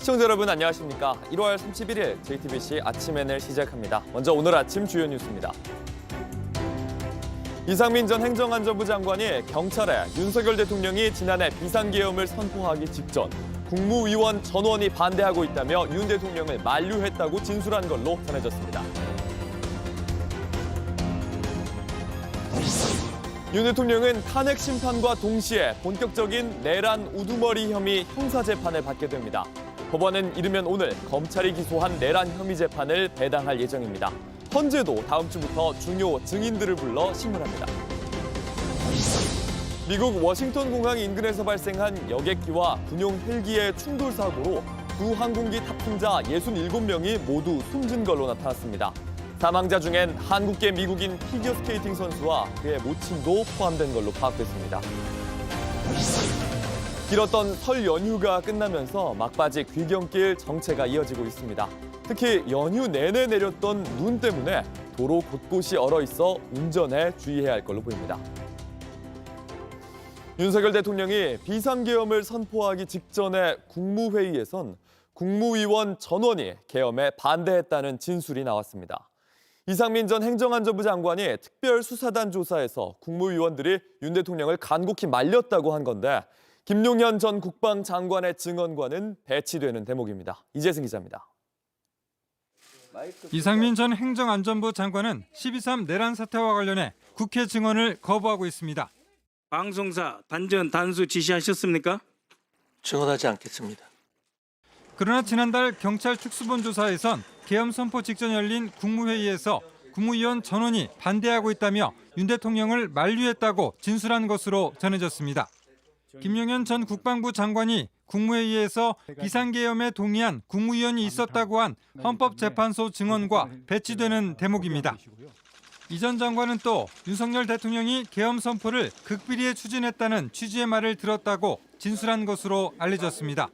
시청자 여러분 안녕하십니까? 1월 31일 JTBC 아침 NL 시작합니다. 먼저 오늘 아침 주요 뉴스입니다. 이상민 전 행정안전부 장관이 경찰에 윤석열 대통령이 지난해 비상계엄을 선포하기 직전 국무위원 전원이 반대하고 있다며 윤 대통령을 만류했다고 진술한 걸로 전해졌습니다. 윤 대통령은 탄핵 심판과 동시에 본격적인 내란 우두머리 혐의 형사재판을 받게 됩니다. 법원은 이르면 오늘 검찰이 기소한 내란 혐의 재판을 배당할 예정입니다. 헌재도 다음 주부터 중요 증인들을 불러 신문합니다. 미국 워싱턴 공항 인근에서 발생한 여객기와 군용 헬기의 충돌 사고로 두 항공기 탑승자 67명이 모두 숨진 걸로 나타났습니다. 사망자 중엔 한국계 미국인 피겨스케이팅 선수와 그의 모친도 포함된 걸로 파악됐습니다. 길었던 설 연휴가 끝나면서 막바지 귀경길 정체가 이어지고 있습니다. 특히 연휴 내내 내렸던 눈 때문에 도로 곳곳이 얼어있어 운전에 주의해야 할 걸로 보입니다. 윤석열 대통령이 비상계엄을 선포하기 직전에 국무회의에선 국무위원 전원이 계엄에 반대했다는 진술이 나왔습니다. 이상민 전 행정안전부 장관이 특별수사단 조사에서 국무위원들이 윤 대통령을 간곡히 말렸다고 한 건데 김용현 전 국방장관의 증언과는 배치되는 대목입니다. 이재승 기자입니다. 이상민 전 행정안전부 장관은 12.3 내란 사태와 관련해 국회 증언을 거부하고 있습니다. 방송사 단전 단수 지시하셨습니까? 증언하지 않겠습니다. 그러나 지난달 경찰 특수본 조사에선 계엄 선포 직전 열린 국무회의에서 국무위원 전원이 반대하고 있다며 윤 대통령을 만류했다고 진술한 것으로 전해졌습니다. 김용현 전 국방부 장관이 국무회의에서 비상계엄에 동의한 국무위원이 있었다고 한 헌법재판소 증언과 배치되는 대목입니다. 이 전 장관은 또 윤석열 대통령이 계엄 선포를 극비리에 추진했다는 취지의 말을 들었다고 진술한 것으로 알려졌습니다.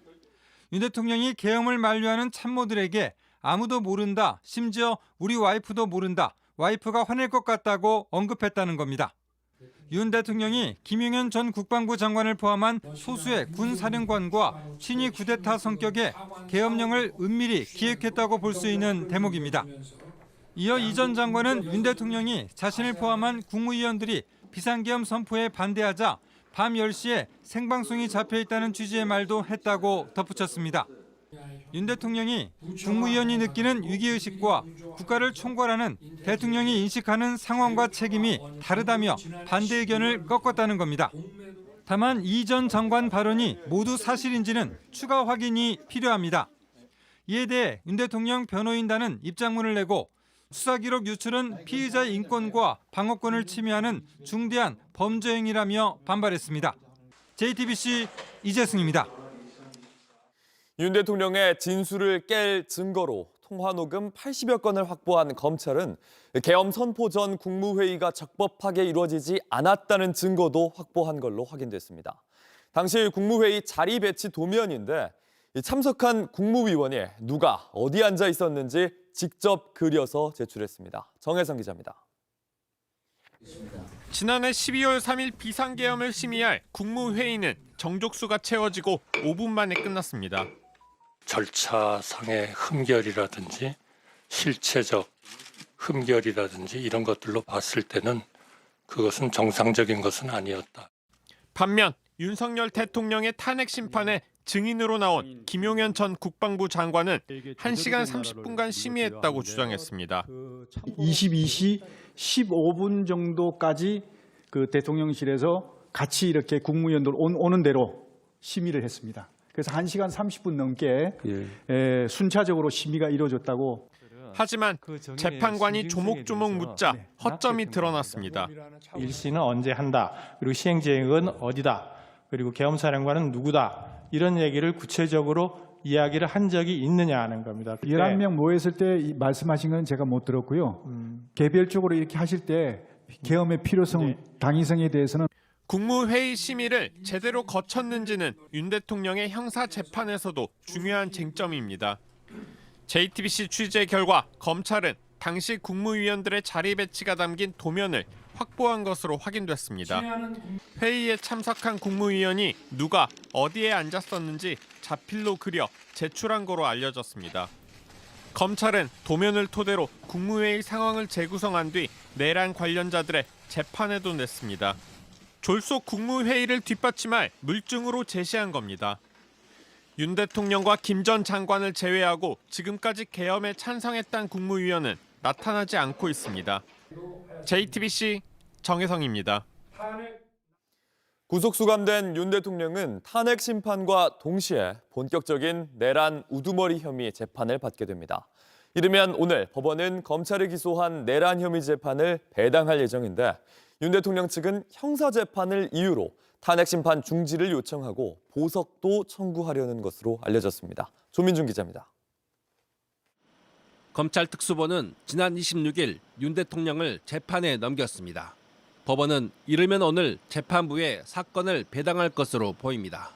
윤 대통령이 계엄을 만류하는 참모들에게 아무도 모른다, 심지어 우리 와이프도 모른다, 와이프가 화낼 것 같다고 언급했다는 겁니다. 윤 대통령이 김용현 전 국방부 장관을 포함한 소수의 군 사령관과 친위 쿠데타 성격의 계엄령을 은밀히 기획했다고 볼 수 있는 대목입니다. 이어 이 전 장관은 윤 대통령이 자신을 포함한 국무위원들이 비상계엄 선포에 반대하자 밤 10시에 생방송이 잡혀있다는 취지의 말도 했다고 덧붙였습니다. 윤 대통령이 국무위원이 느끼는 위기의식과 국가를 총괄하는 대통령이 인식하는 상황과 책임이 다르다며 반대 의견을 꺾었다는 겁니다. 다만 이 전 장관 발언이 모두 사실인지는 추가 확인이 필요합니다. 이에 대해 윤 대통령 변호인단은 입장문을 내고 수사 기록 유출은 피의자의 인권과 방어권을 침해하는 중대한 범죄 행위라며 반발했습니다. JTBC 이재승입니다. 윤 대통령의 진술을 깰 증거로 통화 녹음 80여 건을 확보한 검찰은 계엄 선포 전 국무회의가 적법하게 이루어지지 않았다는 증거도 확보한 걸로 확인됐습니다. 당시 국무회의 자리 배치 도면인데 참석한 국무위원이 누가 어디 앉아 있었는지 직접 그려서 제출했습니다. 정혜성 기자입니다. 지난해 12월 3일 비상계엄을 심의할 국무회의는 정족수가 채워지고 5분 만에 끝났습니다. 절차상의 흠결이라든지 실체적 흠결이라든지 이런 것들로 봤을 때는 그것은 정상적인 것은 아니었다. 반면 윤석열 대통령의 탄핵 심판에 증인으로 나온 김용현 전 국방부 장관은 1시간 30분간 심의했다고 주장했습니다. 22시 15분 정도까지 그 대통령실에서 같이 이렇게 국무위원들 오는 대로 심의를 했습니다. 그래서 1시간 30분 넘게 순차적으로 심의가 이루어졌다고. 하지만 재판관이 조목조목 묻자 허점이 드러났습니다. 일시는 언제 한다. 그리고 시행지행은 어디다. 그리고 계엄사령관은 누구다. 이런 얘기를 구체적으로 이야기를 한 적이 있느냐 하는 겁니다. 11명 모였을 때 말씀하신 건 제가 못 들었고요. 개별적으로 이렇게 하실 때 계엄의 필요성, 당위성에 대해서는 국무회의 심의를 제대로 거쳤는지는 윤 대통령의 형사 재판에서도 중요한 쟁점입니다. JTBC 취재 결과 검찰은 당시 국무위원들의 자리 배치가 담긴 도면을 확보한 것으로 확인됐습니다. 회의에 참석한 국무위원이 누가 어디에 앉았었는지 자필로 그려 제출한 거로 알려졌습니다. 검찰은 도면을 토대로 국무회의 상황을 재구성한 뒤 내란 관련자들의 재판에도 냈습니다. 졸속 국무회의를 뒷받침할 물증으로 제시한 겁니다. 윤 대통령과 김 전 장관을 제외하고 지금까지 계엄에 찬성했다는 국무위원은 나타나지 않고 있습니다. JTBC 정혜성입니다. 구속 수감된 윤 대통령은 탄핵 심판과 동시에 본격적인 내란 우두머리 혐의 재판을 받게 됩니다. 이르면 오늘 법원은 검찰이 기소한 내란 혐의 재판을 배당할 예정인데 윤 대통령 측은 형사 재판을 이유로 탄핵 심판 중지를 요청하고 보석도 청구하려는 것으로 알려졌습니다. 조민준 기자입니다. 검찰 특수본은 지난 26일 윤 대통령을 재판에 넘겼습니다. 법원은 이르면 오늘 재판부에 사건을 배당할 것으로 보입니다.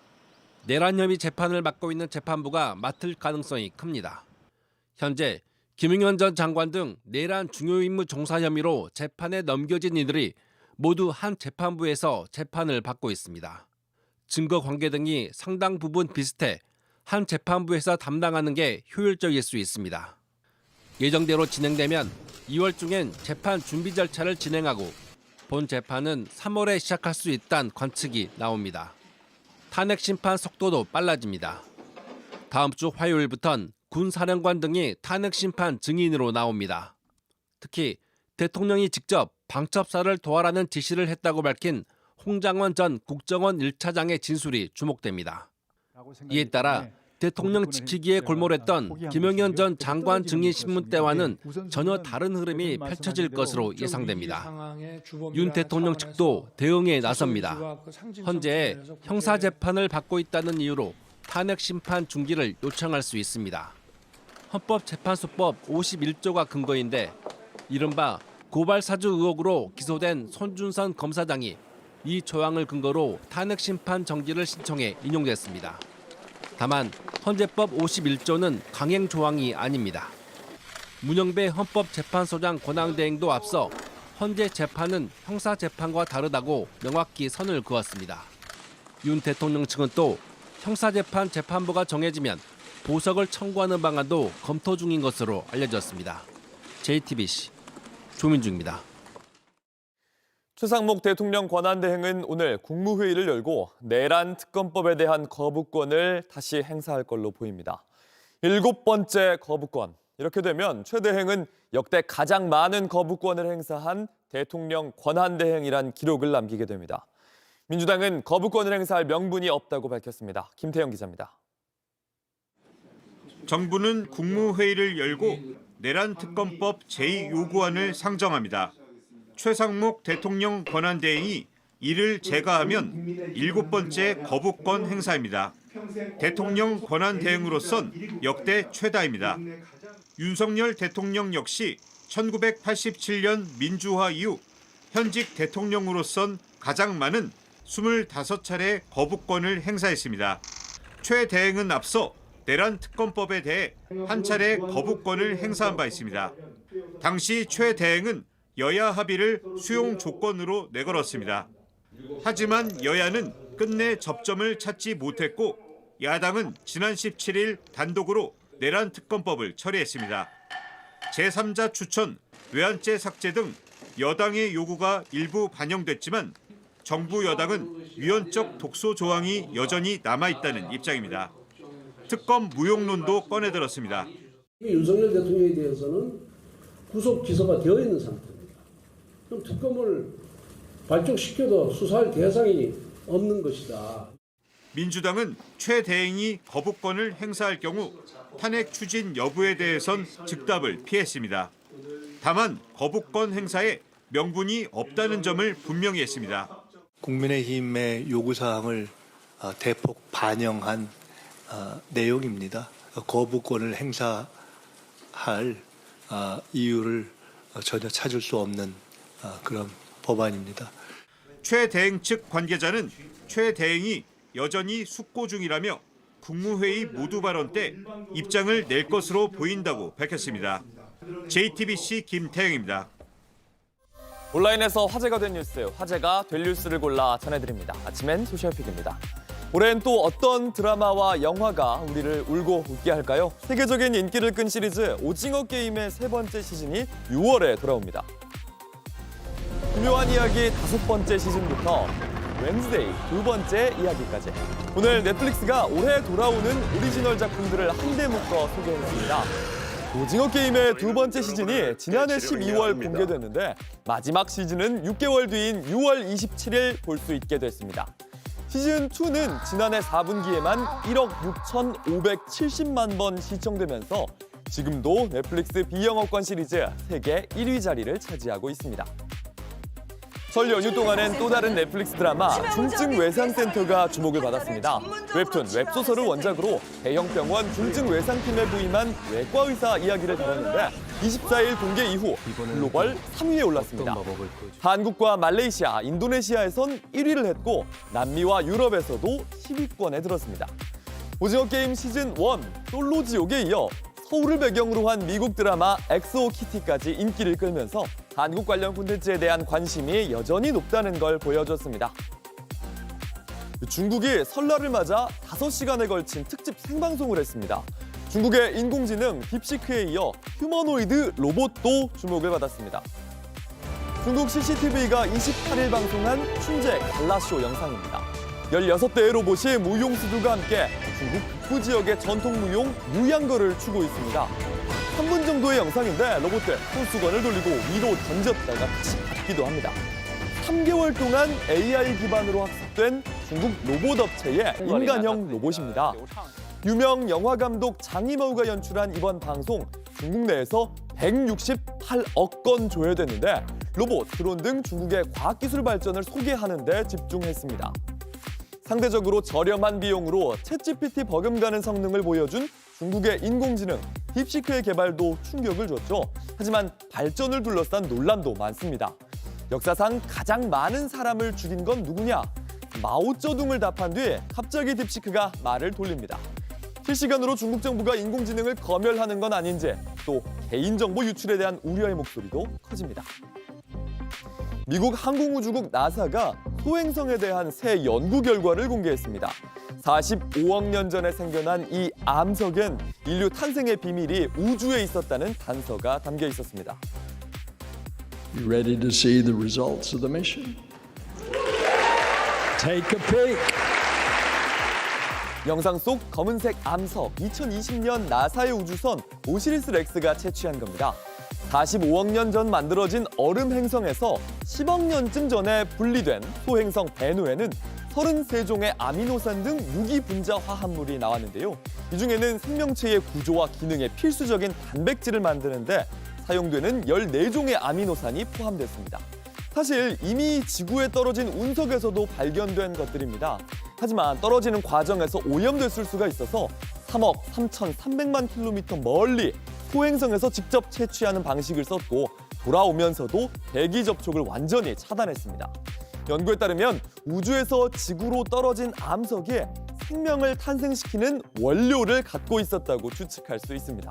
내란 혐의 재판을 맡고 있는 재판부가 맡을 가능성이 큽니다. 현재 김용현 전 장관 등 내란 중요 임무 종사 혐의로 재판에 넘겨진 이들이 모두 한 재판부에서 재판을 받고 있습니다. 증거 관계 등이 상당 부분 비슷해 한 재판부에서 담당하는 게 효율적일 수 있습니다. 예정대로 진행되면 2월 중엔 재판 준비 절차를 진행하고 본 재판은 3월에 시작할 수 있다는 관측이 나옵니다. 탄핵 심판 속도도 빨라집니다. 다음 주 화요일부턴 군 사령관 등이 탄핵 심판 증인으로 나옵니다. 특히 대통령이 직접 방첩사를 도와라는 지시를 했다고 밝힌 홍장원 전 국정원 1차장의 진술이 주목됩니다. 이에 따라 대통령 지키기에 골몰했던 김용현 전 장관 증인 신문 때와는 전혀 다른 흐름이 펼쳐질 것으로 예상됩니다. 윤 대통령 측도 대응에 나섭니다. 현재 형사 재판을 받고 있다는 이유로 탄핵 심판 중지를 요청할 수 있습니다. 헌법재판소법 51조가 근거인데 이른바 고발사주 의혹으로 기소된 손준선 검사장이 이 조항을 근거로 탄핵 심판 정지를 신청해 인용됐습니다. 다만 헌재법 51조는 강행 조항이 아닙니다. 문영배 헌법재판소장 권한대행도 앞서 헌재 재판은 형사재판과 다르다고 명확히 선을 그었습니다. 윤 대통령 측은 또 형사재판 재판부가 정해지면 보석을 청구하는 방안도 검토 중인 것으로 알려졌습니다. JTBC 조민주입니다. 최상목 대통령 권한대행은 오늘 국무회의를 열고 내란 특검법에 대한 거부권을 다시 행사할 걸로 보입니다. 7번째 거부권. 이렇게 되면 최 대행은 역대 가장 많은 거부권을 행사한 대통령 권한대행이란 기록을 남기게 됩니다. 민주당은 거부권을 행사할 명분이 없다고 밝혔습니다. 김태영 기자입니다. 정부는 국무회의를 열고 내란 특검법 제2요구안을 상정합니다. 최상목 대통령 권한대행이 이를 제거하면 7번째 거부권 행사입니다. 대통령 권한대행으로선 역대 최다입니다. 윤석열 대통령 역시 1987년 민주화 이후 현직 대통령으로선 가장 많은 25차례 거부권을 행사했습니다. 최 대행은 앞서 내란 특검법에 대해 한 차례 거부권을 행사한 바 있습니다. 당시 최 대행은 여야 합의를 수용 조건으로 내걸었습니다. 하지만 여야는 끝내 접점을 찾지 못했고 야당은 지난 17일 단독으로 내란 특검법을 처리했습니다. 제3자 추천, 외환죄 삭제 등 여당의 요구가 일부 반영됐지만 정부 여당은 위헌적 독소 조항이 여전히 남아있다는 입장입니다. 특검 무용론도 꺼내들었습니다. 윤석열 대통령에 대해서는 구속 기소가 되어 있는 상태입니다. 그럼 특검을 발족시켜도 수사할 대상이 없는 것이다. 민주당은 최 대행이 거부권을 행사할 경우 탄핵 추진 여부에 대해선 즉답을 피했습니다. 다만 거부권 행사에 명분이 없다는 점을 분명히 했습니다. 국민의힘의 요구사항을 대폭 반영한 내용입니다. 거부권을 행사할 이유를 전혀 찾을 수 없는 그런 법안입니다. 최 대행 측 관계자는 최 대행이 여전히 숙고 중이라며 국무회의 모두 발언 때 입장을 낼 것으로 보인다고 밝혔습니다. JTBC 김태영입니다. 온라인에서 화제가 된 뉴스, 화제가 될 뉴스를 골라 전해드립니다. 아침엔 소셜픽입니다. 올해는 또 어떤 드라마와 영화가 우리를 울고 웃게 할까요? 세계적인 인기를 끈 시리즈 오징어 게임의 3번째 시즌이 6월에 돌아옵니다. 기묘한 이야기 5번째 시즌부터 웬즈데이 2번째 이야기까지. 오늘 넷플릭스가 올해 돌아오는 오리지널 작품들을 한데 묶어 소개했습니다. 오징어 게임의 2번째 시즌이 지난해 12월 공개됐는데 마지막 시즌은 6개월 뒤인 6월 27일 볼 수 있게 됐습니다. 시즌2는 지난해 4분기에만 1억 6,570만 번 시청되면서 지금도 넷플릭스 비영업권 시리즈 세계 1위 자리를 차지하고 있습니다. 설 연휴 동안엔 또 다른 넷플릭스 드라마 중증 외상센터가 주목을 받았습니다. 웹툰, 웹소설을 원작으로 대형 병원 중증 외상팀에 부임한 외과 의사 이야기를 다뤘는데 24일 공개 이후 글로벌 3위에 올랐습니다. 한국과 말레이시아, 인도네시아에선 1위를 했고 남미와 유럽에서도 10위권에 들었습니다. 오징어 게임 시즌1 솔로 지옥에 이어 서울을 배경으로 한 미국 드라마 엑소 키티까지 인기를 끌면서 한국 관련 콘텐츠에 대한 관심이 여전히 높다는 걸 보여줬습니다. 중국이 설날을 맞아 5시간에 걸친 특집 생방송을 했습니다. 중국의 인공지능 딥시크에 이어 휴머노이드 로봇도 주목을 받았습니다. 중국 CCTV가 28일 방송한 춘제 갈라쇼 영상입니다. 16대의 로봇이 무용수들과 함께 중국 북부 지역의 전통 무용 무양거를 추고 있습니다. 3분 정도의 영상인데 로봇들 손수건을 돌리고 위로 던졌다가 다시 받기도 합니다. 3개월 동안 AI 기반으로 학습된 중국 로봇 업체의 인간형 로봇입니다. 유명 영화 감독 장 이머우가 연출한 이번 방송, 중국 내에서 168억 건 조회됐는데 로봇, 드론 등 중국의 과학기술 발전을 소개하는 데 집중했습니다. 상대적으로 저렴한 비용으로 챗GPT 버금가는 성능을 보여준 중국의 인공지능 딥시크의 개발도 충격을 줬죠. 하지만 발전을 둘러싼 논란도 많습니다. 역사상 가장 많은 사람을 죽인 건 누구냐? 마오쩌둥을 답한 뒤 갑자기 딥시크가 말을 돌립니다. 실시간으로 중국 정부가 인공지능을 검열하는 건 아닌지, 또 개인정보 유출에 대한 우려의 목소리도 커집니다. 미국 항공우주국 나사가 소행성에 대한 새 연구 결과를 공개했습니다. 45억 년 전에 생겨난 이 암석엔 인류 탄생의 비밀이 우주에 있었다는 단서가 담겨 있었습니다. You ready to see the results of the mission? Take a peek. 영상 속 검은색 암석, 2020년 나사의 우주선 오시리스 렉스가 채취한 겁니다. 45억 년 전 만들어진 얼음 행성에서 10억 년쯤 전에 분리된 소행성 베누에는 33종의 아미노산 등 유기 분자 화합물이 나왔는데요. 이 중에는 생명체의 구조와 기능에 필수적인 단백질을 만드는데 사용되는 14종의 아미노산이 포함됐습니다. 사실 이미 지구에 떨어진 운석에서도 발견된 것들입니다. 하지만 떨어지는 과정에서 오염됐을 수가 있어서 3억 3,300만 킬로미터 멀리 소행성에서 직접 채취하는 방식을 썼고 돌아오면서도 대기 접촉을 완전히 차단했습니다. 연구에 따르면 우주에서 지구로 떨어진 암석이 생명을 탄생시키는 원료를 갖고 있었다고 추측할 수 있습니다.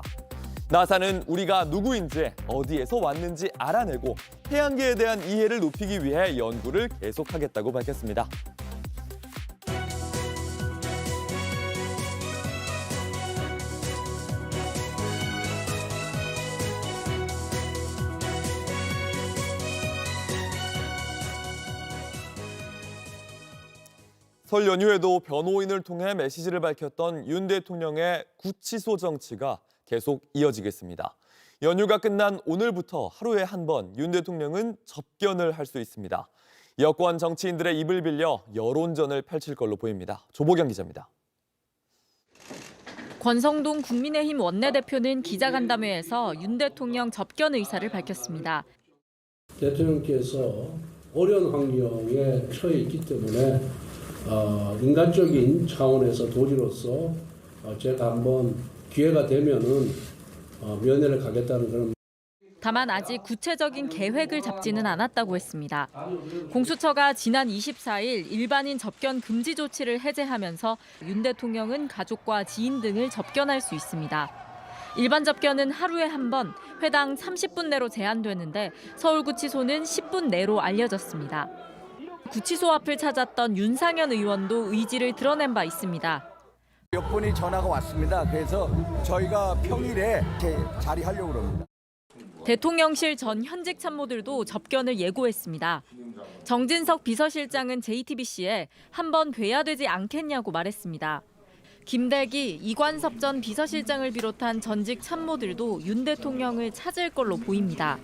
나사는 우리가 누구인지 어디에서 왔는지 알아내고 태양계에 대한 이해를 높이기 위해 연구를 계속하겠다고 밝혔습니다. 설 연휴에도 변호인을 통해 메시지를 밝혔던 윤 대통령의 구치소 정치가 계속 이어지겠습니다. 연휴가 끝난 오늘부터 하루에 한 번 윤 대통령은 접견을 할 수 있습니다. 여권 정치인들의 입을 빌려 여론전을 펼칠 걸로 보입니다. 조보경 기자입니다. 권성동 국민의힘 원내대표는 기자간담회에서 윤 대통령 접견 의사를 밝혔습니다. 대통령께서 어려운 환경에 처해 있기 때문에 인간적인 차원에서 도지로서 제가 한번 기회가 되면은 면회를 가겠다는 그런. 다만 아직 구체적인 계획을 잡지는 않았다고 했습니다. 공수처가 지난 24일 일반인 접견 금지 조치를 해제하면서 윤 대통령은 가족과 지인 등을 접견할 수 있습니다. 일반 접견은 하루에 한 번, 회당 30분 내로 제한되는데 서울구치소는 10분 내로 알려졌습니다. 구치소 앞을 찾았던 윤상현 의원도 의지를 드러낸 바 있습니다. 몇 번이 전화가 왔습니다. 그래서 저희가 평일에 자리하려고 합니다. 대통령실 전 현직 참모들도 접견을 예고했습니다. 정진석 비서실장은 JTBC에 한번 뵈야 되지 않겠냐고 말했습니다. 김대기, 이관섭 전 비서실장을 비롯한 전직 참모들도 윤 대통령을 찾을 걸로 보입니다.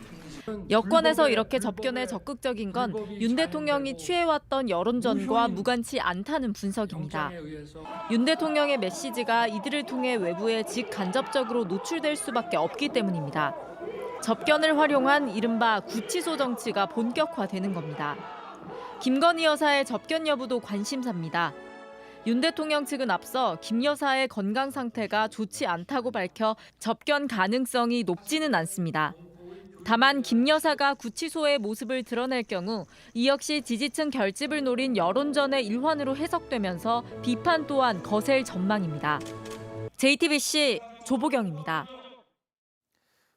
여권에서 이렇게 접견에 적극적인 건 윤 대통령이 취해왔던 여론전과 무관치 않다는 분석입니다. 윤 대통령의 메시지가 이들을 통해 외부에 직간접적으로 노출될 수밖에 없기 때문입니다. 접견을 활용한 이른바 구치소 정치가 본격화되는 겁니다. 김건희 여사의 접견 여부도 관심사입니다. 윤 대통령 측은 앞서 김 여사의 건강 상태가 좋지 않다고 밝혀 접견 가능성이 높지는 않습니다. 다만 김 여사가 구치소의 모습을 드러낼 경우 이 역시 지지층 결집을 노린 여론전의 일환으로 해석되면서 비판 또한 거셀 전망입니다. JTBC 조보경입니다.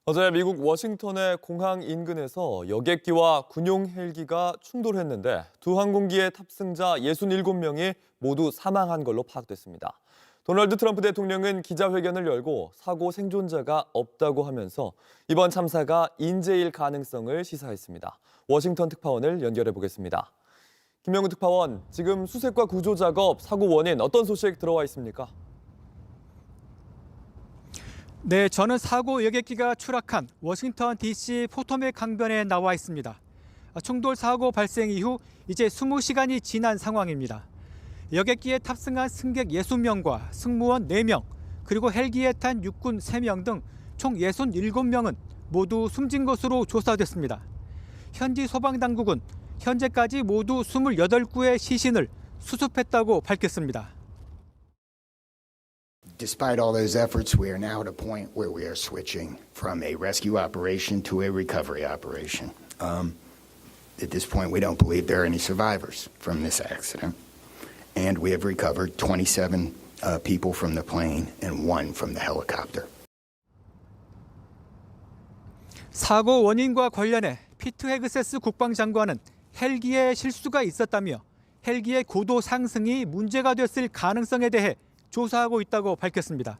어제 미국 워싱턴의 공항 인근에서 여객기와 군용 헬기가 충돌했는데 두 항공기의 탑승자 67명이 모두 사망한 걸로 파악됐습니다. 도널드 트럼프 대통령은 기자회견을 열고 사고 생존자가 없다고 하면서 이번 참사가 인재일 가능성을 시사했습니다. 워싱턴 특파원을 연결해 보겠습니다. 김명우 특파원, 지금 수색과 구조 작업, 사고 원인 어떤 소식 들어와 있습니까? 네, 저는 사고 여객기가 추락한 워싱턴 DC 포토맥 강변에 나와 있습니다. 충돌 사고 발생 이후 이제 20시간이 지난 상황입니다. 여객기에 탑승한 승객 60명과 승무원 4명, 그리고 헬기에 탄 육군 3명 등 총 67명은 모두 숨진 것으로 조사됐습니다. 현지 소방당국은 현재까지 모두 28구의 시신을 수습했다고 밝혔습니다. Despite all those efforts, we are now at a point where we are switching from a rescue operation to a recovery operation. At this point, we don't believe there are any survivors from this accident. And we have recovered 27 people from the plane and 1 from the helicopter. 사고 원인과 관련해 피트 헤그세스 국방장관은 헬기에 실수가 있었다며 헬기의 고도 상승이 문제가 됐을 가능성에 대해 조사하고 있다고 밝혔습니다.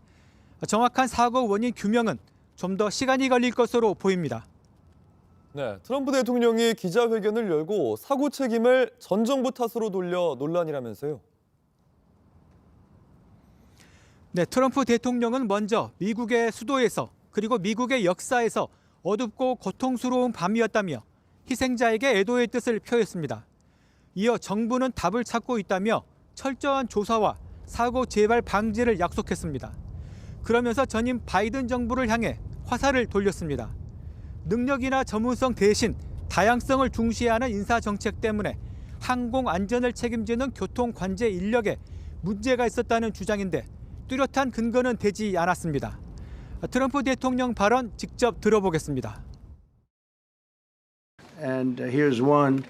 정확한 사고 원인 규명은 좀 더 시간이 걸릴 것으로 보입니다. 네, 트럼프 대통령이 기자회견을 열고 사고 책임을 전 정부 탓으로 돌려 논란이라면서요. 네, 트럼프 대통령은 먼저 미국의 수도에서 그리고 미국의 역사에서 어둡고 고통스러운 밤이었다며 희생자에게 애도의 뜻을 표했습니다. 이어 정부는 답을 찾고 있다며 철저한 조사와 사고 재발 방지를 약속했습니다. 그러면서 전임 바이든 정부를 향해 화살을 돌렸습니다. 능력이나 전문성 대신 다양성을 중시하는 인사 정책 때문에 항공 안전을 책임지는 교통 관제 인력에 문제가 있었다는 주장인데 뚜렷한 근거는 되지 않았습니다. 트럼프 대통령 발언 직접 들어보겠습니다. And here's one.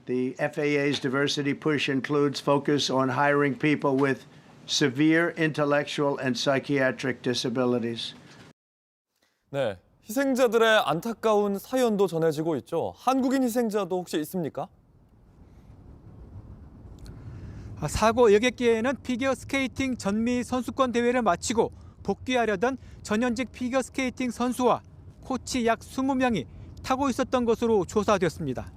The FAA's diversity push includes focus on hiring people with severe intellectual and psychiatric disabilities. 네, 희생자들의 안타까운 사연도 전해지고 있죠. 한국인 희생자도 혹시 있습니까? 사고 여객기에는 피겨스케이팅 전미 선수권 대회를 마치고 복귀하려던 전현직 피겨스케이팅 선수와 코치 약 20명이 타고 있었던 것으로 조사됐습니다.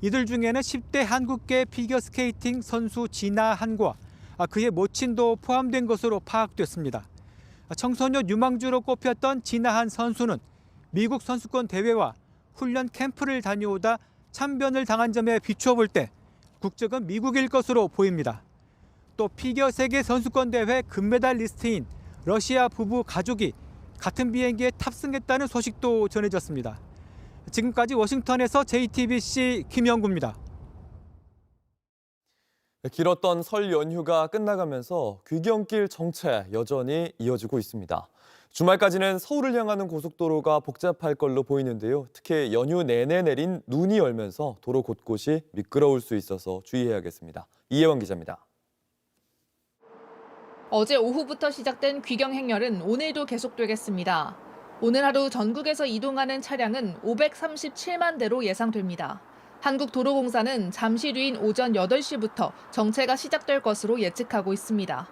이들 중에는 10대 한국계 피겨스케이팅 선수 진아한과 그의 모친도 포함된 것으로 파악됐습니다. 청소년 유망주로 꼽혔던 진아한 선수는 미국 선수권 대회와 훈련 캠프를 다녀오다 참변을 당한 점에 비춰볼 때 국적은 미국일 것으로 보입니다. 또 피겨 세계 선수권 대회 금메달리스트인 러시아 부부 가족이 같은 비행기에 탑승했다는 소식도 전해졌습니다. 지금까지 워싱턴에서 JTBC 김영구입니다. 길었던 설 연휴가 끝나가면서 귀경길 정체 여전히 이어지고 있습니다. 주말까지는 서울을 향하는 고속도로가 복잡할 걸로 보이는데요. 특히 연휴 내내 내린 눈이 얼면서 도로 곳곳이 미끄러울 수 있어서 주의해야겠습니다. 이혜원 기자입니다. 어제 오후부터 시작된 귀경 행렬은 오늘도 계속되겠습니다. 오늘 하루 전국에서 이동하는 차량은 537만 대로 예상됩니다. 한국도로공사는 잠시 뒤인 오전 8시부터 정체가 시작될 것으로 예측하고 있습니다.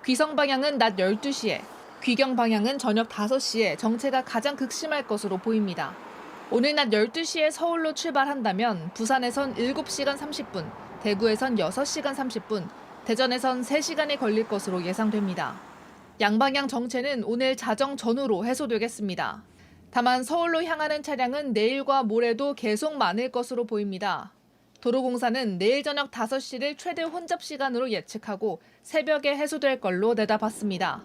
귀성 방향은 낮 12시에, 귀경 방향은 저녁 5시에 정체가 가장 극심할 것으로 보입니다. 오늘 낮 12시에 서울로 출발한다면 부산에선 7시간 30분, 대구에선 6시간 30분, 대전에선 3시간이 걸릴 것으로 예상됩니다. 양방향 정체는 오늘 자정 전후로 해소되겠습니다. 다만 서울로 향하는 차량은 내일과 모레도 계속 많을 것으로 보입니다. 도로공사는 내일 저녁 5시를 최대 혼잡 시간으로 예측하고 새벽에 해소될 걸로 내다봤습니다.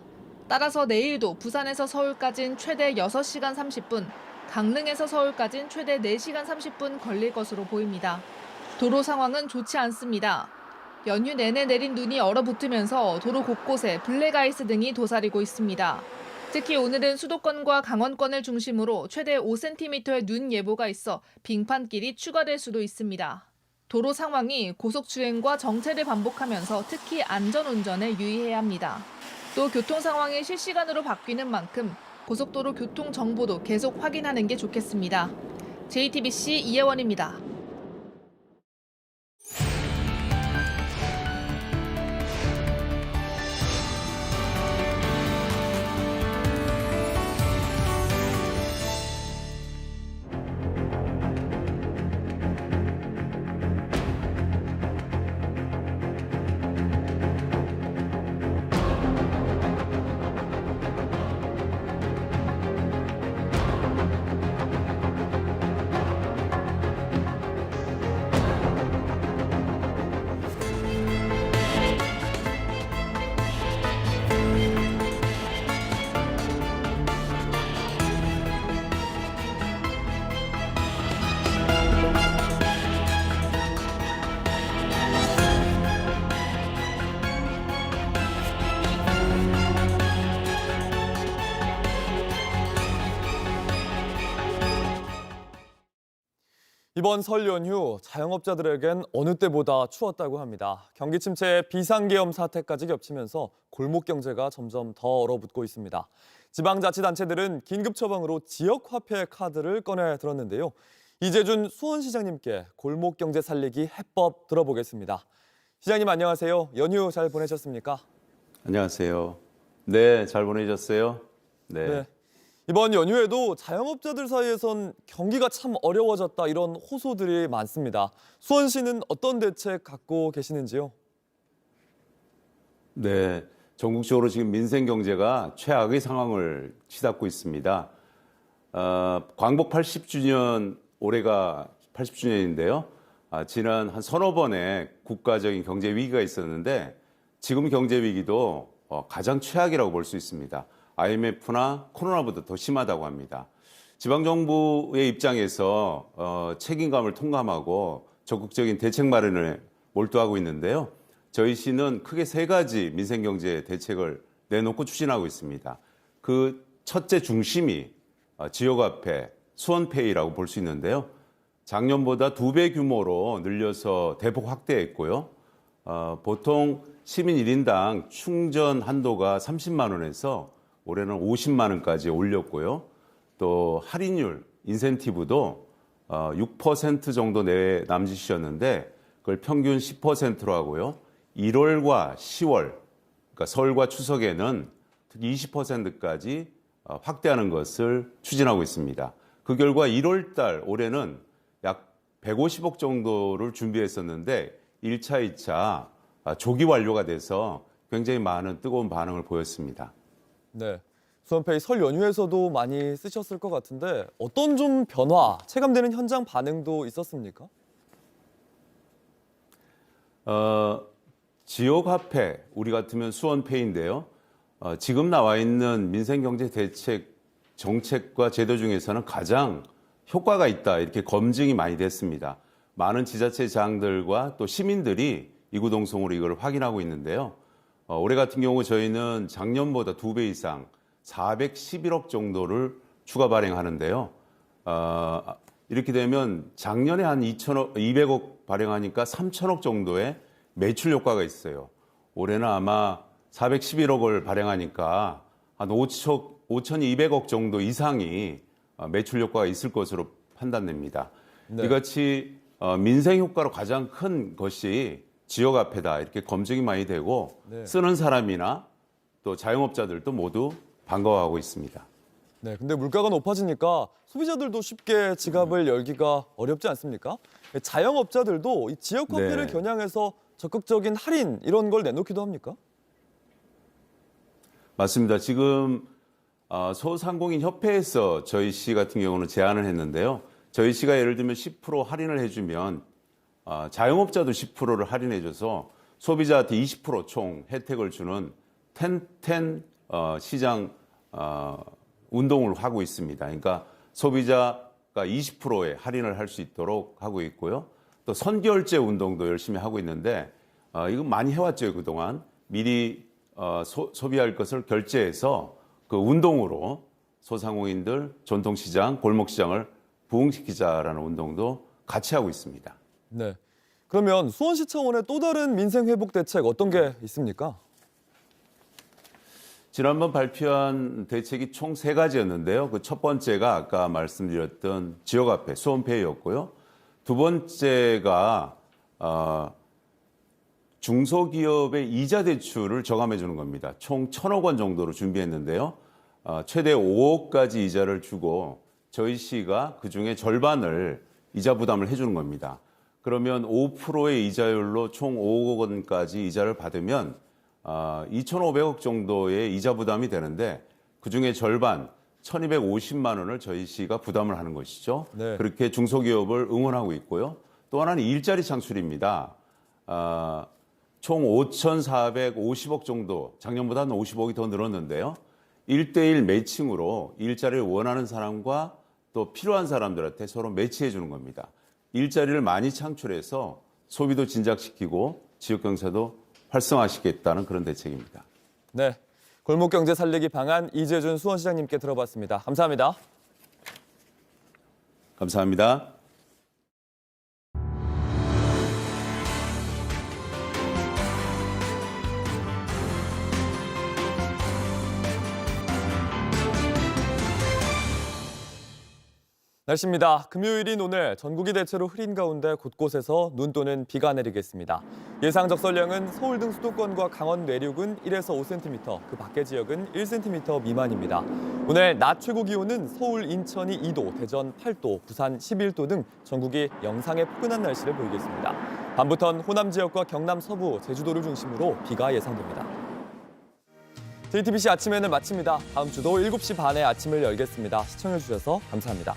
따라서 내일도 부산에서 서울까지는 최대 6시간 30분, 강릉에서 서울까지는 최대 4시간 30분 걸릴 것으로 보입니다. 도로 상황은 좋지 않습니다. 연휴 내내 내린 눈이 얼어붙으면서 도로 곳곳에 블랙아이스 등이 도사리고 있습니다. 특히 오늘은 수도권과 강원권을 중심으로 최대 5cm의 눈 예보가 있어 빙판길이 추가될 수도 있습니다. 도로 상황이 고속주행과 정체를 반복하면서 특히 안전운전에 유의해야 합니다. 또 교통 상황이 실시간으로 바뀌는 만큼 고속도로 교통 정보도 계속 확인하는 게 좋겠습니다. JTBC 이혜원입니다. 이번 설 연휴 자영업자들에겐 어느 때보다 추웠다고 합니다. 경기 침체에 비상계엄 사태까지 겹치면서 골목 경제가 점점 더 얼어붙고 있습니다. 지방자치단체들은 긴급 처방으로 지역화폐 카드를 꺼내 들었는데요. 이재준 수원시장님께 골목 경제 살리기 해법 들어보겠습니다. 시장님 안녕하세요. 연휴 잘 보내셨습니까? 안녕하세요. 네, 잘 보내셨어요? 네. 이번 연휴에도 자영업자들 사이에선 경기가 참 어려워졌다 이런 호소들이 많습니다. 수원시는 어떤 대책 갖고 계시는지요? 네, 전국적으로 지금 민생 경제가 최악의 상황을 치닫고 있습니다. 광복 80주년, 올해가 80주년인데요. 지난 한 서너 번의 국가적인 경제 위기가 있었는데 지금 경제 위기도 가장 최악이라고 볼 수 있습니다. IMF나 코로나보다 더 심하다고 합니다. 지방정부의 입장에서 책임감을 통감하고 적극적인 대책 마련을 몰두하고 있는데요. 저희 시는 크게 3가지 민생경제 대책을 내놓고 추진하고 있습니다. 그 첫째 중심이 지역화폐, 수원페이라고 볼 수 있는데요. 작년보다 2배 규모로 늘려서 대폭 확대했고요. 보통 시민 1인당 충전 한도가 30만 원에서 올해는 50만 원까지 올렸고요. 또 할인율, 인센티브도 6% 정도 내외 남짓이었는데 그걸 평균 10%로 하고요. 1월과 10월, 그러니까 설과 추석에는 특히 20%까지 확대하는 것을 추진하고 있습니다. 그 결과 1월 달 올해는 약 150억 정도를 준비했었는데 1차, 2차 조기 완료가 돼서 굉장히 많은 뜨거운 반응을 보였습니다. 네, 수원페이 설 연휴에서도 많이 쓰셨을 것 같은데 어떤 좀 변화, 체감되는 현장 반응도 있었습니까? 지역화폐, 우리 같으면 수원페이인데요. 지금 나와 있는 민생경제 대책, 정책과 제도 중에서는 가장 효과가 있다 이렇게 검증이 많이 됐습니다. 많은 지자체장들과 또 시민들이 이구동성으로 이걸 확인하고 있는데요. 올해 같은 경우 저희는 작년보다 2배 이상 411억 정도를 추가 발행하는데요. 이렇게 되면 작년에 한 200억 발행하니까 3천억 정도의 매출 효과가 있어요. 올해는 아마 411억을 발행하니까 한 5,200억 정도 이상이 매출 효과가 있을 것으로 판단됩니다. 네. 이같이 민생 효과로 가장 큰 것이 지역화폐다 이렇게 검증이 많이 되고 네. 쓰는 사람이나 또 자영업자들도 모두 반가워하고 있습니다. 네, 근데 물가가 높아지니까 소비자들도 쉽게 지갑을 열기가 어렵지 않습니까? 자영업자들도 이 지역 커피를 네. 겨냥해서 적극적인 할인 이런 걸 내놓기도 합니까? 맞습니다. 지금 소상공인 협회에서 저희 시 같은 경우는 제안을 했는데요. 저희 시가 예를 들면 10% 할인을 해주면 자영업자도 10%를 할인해줘서 소비자한테 20% 총 혜택을 주는 10-10 시장 운동을 하고 있습니다. 그러니까 소비자가 20%의 할인을 할 수 있도록 하고 있고요. 또 선결제 운동도 열심히 하고 있는데 이거 많이 해왔죠, 그동안. 미리 소비할 것을 결제해서 그 운동으로 소상공인들, 전통시장, 골목시장을 부흥시키자라는 운동도 같이 하고 있습니다. 네. 그러면 수원시 차원의 또 다른 민생 회복 대책 어떤 게 있습니까? 지난번 발표한 대책이 총 3가지였는데요. 그 첫 번째가 아까 말씀드렸던 지역화폐, 수원페이였고요. 두 번째가 중소기업의 이자 대출을 저감해 주는 겁니다. 총 1,000억 원 정도로 준비했는데요. 최대 5억까지 이자를 주고 저희 시가 그중에 절반을 이자 부담을 해주는 겁니다. 그러면 5%의 이자율로 총 5억 원까지 이자를 받으면 2,500억 정도의 이자 부담이 되는데 그중에 절반 1,250만 원을 저희 시가 부담을 하는 것이죠. 네. 그렇게 중소기업을 응원하고 있고요. 또 하나는 일자리 창출입니다. 총 5,450억 정도, 작년보다는 50억이 더 늘었는데요. 1대1 매칭으로 일자리를 원하는 사람과 또 필요한 사람들한테 서로 매치해 주는 겁니다. 일자리를 많이 창출해서 소비도 진작시키고 지역경제도 활성화시키겠다는 그런 대책입니다. 네. 골목경제 살리기 방안 이재준 수원시장님께 들어봤습니다. 감사합니다. 감사합니다. 날씨입니다. 금요일인 오늘 전국이 대체로 흐린 가운데 곳곳에서 눈 또는 비가 내리겠습니다. 예상 적설량은 서울 등 수도권과 강원 내륙은 1에서 5cm, 그 밖의 지역은 1cm 미만입니다. 오늘 낮 최고 기온은 서울, 인천이 2도, 대전 8도, 부산 11도 등 전국이 영상의 포근한 날씨를 보이겠습니다. 밤부턴 호남 지역과 경남 서부, 제주도를 중심으로 비가 예상됩니다. JTBC 아침에는 마칩니다. 다음 주도 7시 반에 아침을 열겠습니다. 시청해주셔서 감사합니다.